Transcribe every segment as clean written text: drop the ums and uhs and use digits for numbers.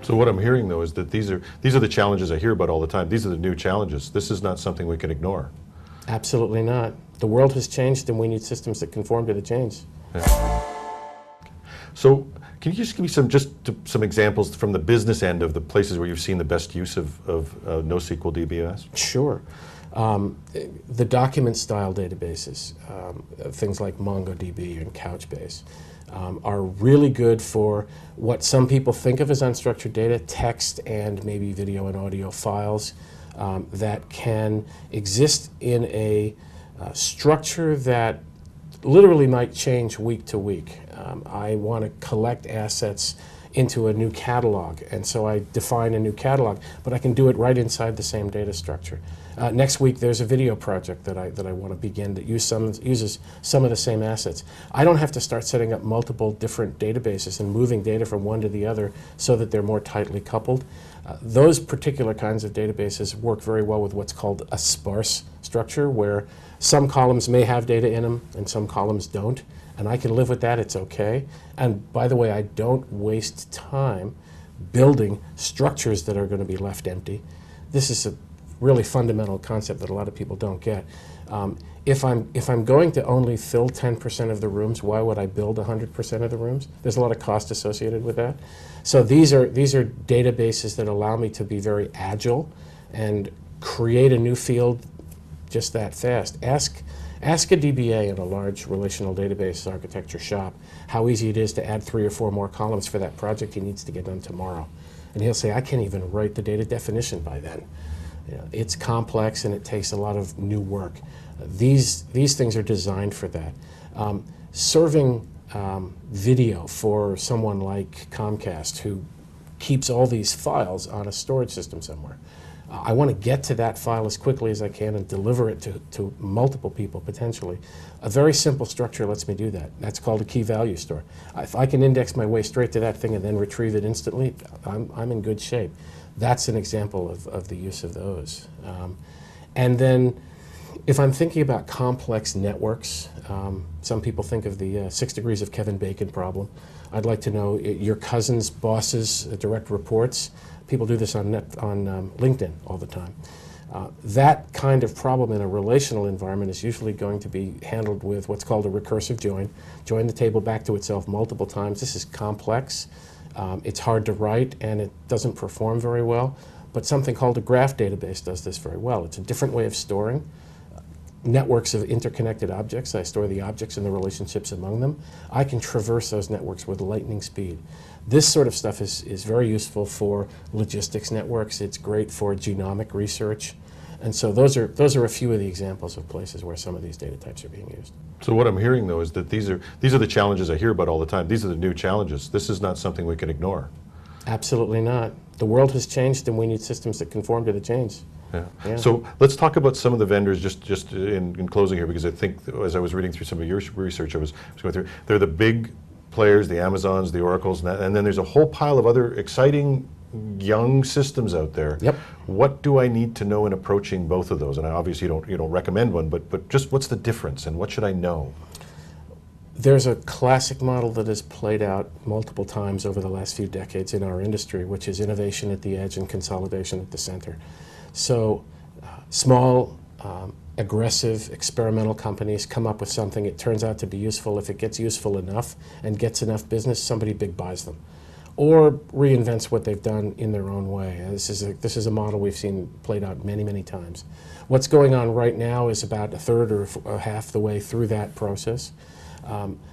So what I'm hearing, though, is that these are the challenges I hear about all the time. These are the new challenges. This is not something we can ignore. Absolutely not. The world has changed, and we need systems that conform to the change. Yeah. So can you just give me some examples from the business end of the places where you've seen the best use of NoSQL DBMS? Sure. The document style databases, things like MongoDB and Couchbase, are really good for what some people think of as unstructured data, text and maybe video and audio files that can exist in a structure that literally might change week to week. I want to collect assets into a new catalog, and so I define a new catalog, but I can do it right inside the same data structure. Next week there's a video project that I want to begin that uses some of the same assets. I don't have to start setting up multiple different databases and moving data from one to the other so that they're more tightly coupled. Those particular kinds of databases work very well with what's called a sparse structure, where some columns may have data in them and some columns don't, and I can live with that. It's okay. And by the way, I don't waste time building structures that are going to be left empty. This is a really fundamental concept that a lot of people don't get. If I'm going to only fill 10% of the rooms, why would I build 100% of the rooms? There's a lot of cost associated with that. So these are databases that allow me to be very agile and create a new field just that fast. Ask a DBA in a large relational database architecture shop how easy it is to add 3 or 4 more columns for that project he needs to get done tomorrow. And he'll say, I can't even write the data definition by then. You know, it's complex and it takes a lot of new work. These things are designed for that. Serving video for someone like Comcast, who keeps all these files on a storage system somewhere. I want to get to that file as quickly as I can and deliver it to multiple people potentially. A very simple structure lets me do that. That's called a key value store. If I can index my way straight to that thing and then retrieve it instantly, I'm in good shape. That's an example of the use of those. And then if I'm thinking about complex networks, some people think of the 6 degrees of Kevin Bacon problem. I'd like to know your cousin's boss's direct reports. People do this on LinkedIn all the time. That kind of problem in a relational environment is usually going to be handled with what's called a recursive join. Join the table back to itself multiple times. This is complex. It's hard to write and it doesn't perform very well, but something called a graph database does this very well. It's a different way of storing networks of interconnected objects. I store the objects and the relationships among them. I can traverse those networks with lightning speed. This sort of stuff is very useful for logistics networks. It's great for genomic research. And so those are a few of the examples of places where some of these data types are being used. So what I'm hearing, though, is that these are the challenges I hear about all the time. These are the new challenges. This is not something we can ignore. Absolutely not. The world has changed and we need systems that conform to the change. Yeah. So let's talk about some of the vendors just in closing here, because I think as I was reading through some of your research, I was going through, they're the big players, the Amazons, the Oracles, and then there's a whole pile of other exciting young systems out there. Yep. What do I need to know in approaching both of those? And obviously you don't recommend one, but just what's the difference and what should I know? There's a classic model that has played out multiple times over the last few decades in our industry, which is innovation at the edge and consolidation at the center. So small, aggressive, experimental companies come up with something. It turns out to be useful. If it gets useful enough and gets enough business, somebody big buys them, or reinvents what they've done in their own way. This is a model we've seen played out many, many times. What's going on right now is about a third or half the way through that process.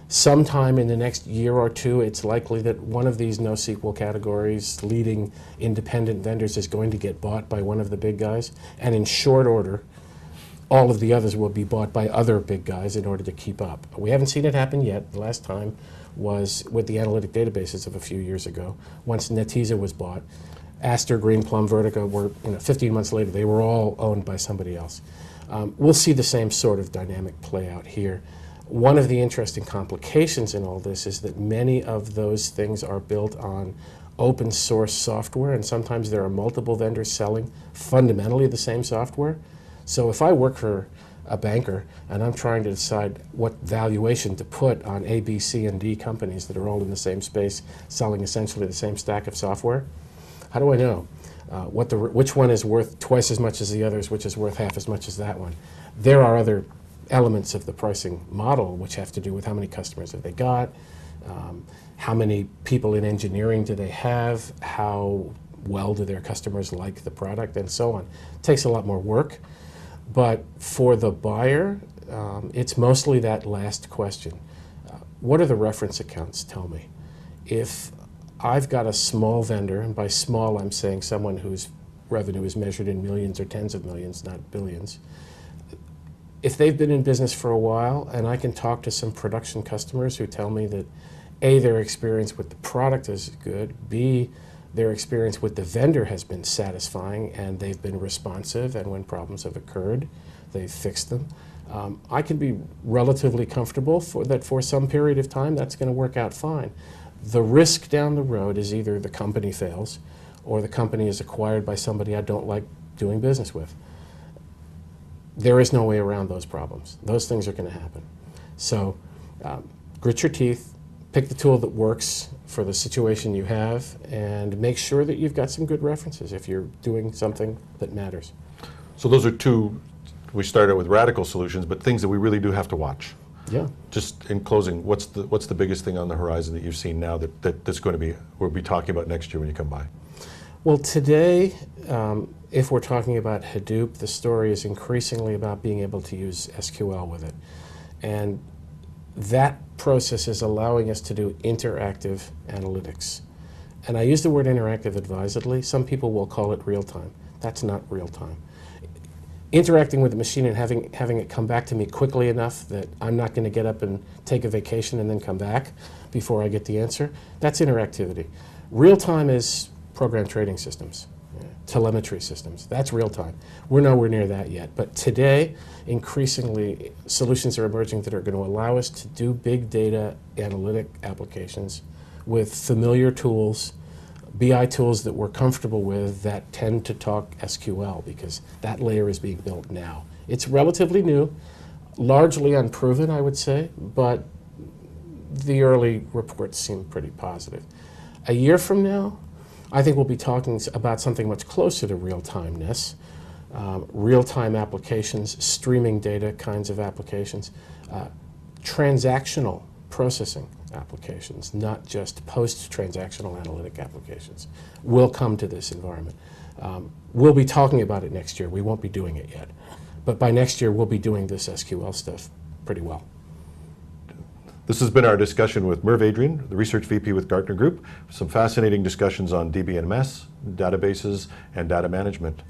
Sometime in the next year or two, it's likely that one of these NoSQL categories, leading independent vendors, is going to get bought by one of the big guys. And in short order, all of the others will be bought by other big guys in order to keep up. We haven't seen it happen yet. The last time was with the analytic databases of a few years ago. Once Netezza was bought, Aster, Greenplum, Vertica were, 15 months later, they were all owned by somebody else. We'll see the same sort of dynamic play out here. One of the interesting complications in all this is that many of those things are built on open source software, and sometimes there are multiple vendors selling fundamentally the same software. So if I work for a banker and I'm trying to decide what valuation to put on A, B, C, and D companies that are all in the same space selling essentially the same stack of software, How do I know which one is worth twice as much as the others, which is worth half as much as that one? There are other elements of the pricing model which have to do with how many customers have they got, how many people in engineering do they have, how well do their customers like the product, and so on. It takes a lot more work, but for the buyer, it's mostly that last question. What do the reference accounts tell me? If I've got a small vendor, and by small I'm saying someone whose revenue is measured in millions or tens of millions, not billions, if they've been in business for a while and I can talk to some production customers who tell me that A, their experience with the product is good, B, their experience with the vendor has been satisfying and they've been responsive, and when problems have occurred, they've fixed them, I can be relatively comfortable that for some period of time that's going to work out fine. The risk down the road is either the company fails or the company is acquired by somebody I don't like doing business with. There is no way around those problems. Those things are going to happen. So grit your teeth, pick the tool that works for the situation you have, and make sure that you've got some good references if you're doing something that matters. So those are two, we started with radical solutions, but things that we really do have to watch. Yeah. Just in closing, what's the biggest thing on the horizon that you've seen now that's going to be, we'll be talking about next year when you come by? Well, today, if we're talking about Hadoop, the story is increasingly about being able to use SQL with it. And that process is allowing us to do interactive analytics. And I use the word interactive advisedly. Some people will call it real time. That's not real time. Interacting with the machine and having it come back to me quickly enough that I'm not going to get up and take a vacation and then come back before I get the answer, that's interactivity. Real time is program trading systems, telemetry systems. That's real time. We're nowhere near that yet. But today, increasingly, solutions are emerging that are going to allow us to do big data analytic applications with familiar tools, BI tools that we're comfortable with that tend to talk SQL, because that layer is being built now. It's relatively new, largely unproven, I would say, but the early reports seem pretty positive. A year from now, I think we'll be talking about something much closer to real-timeness, real-time applications, streaming data kinds of applications, transactional processing applications, not just post-transactional analytic applications, will come to this environment. We'll be talking about it next year. We won't be doing it yet. But by next year, we'll be doing this SQL stuff pretty well. This has been our discussion with Merv Adrian, the Research VP with Gartner Group. Some fascinating discussions on DBMS, databases, and data management.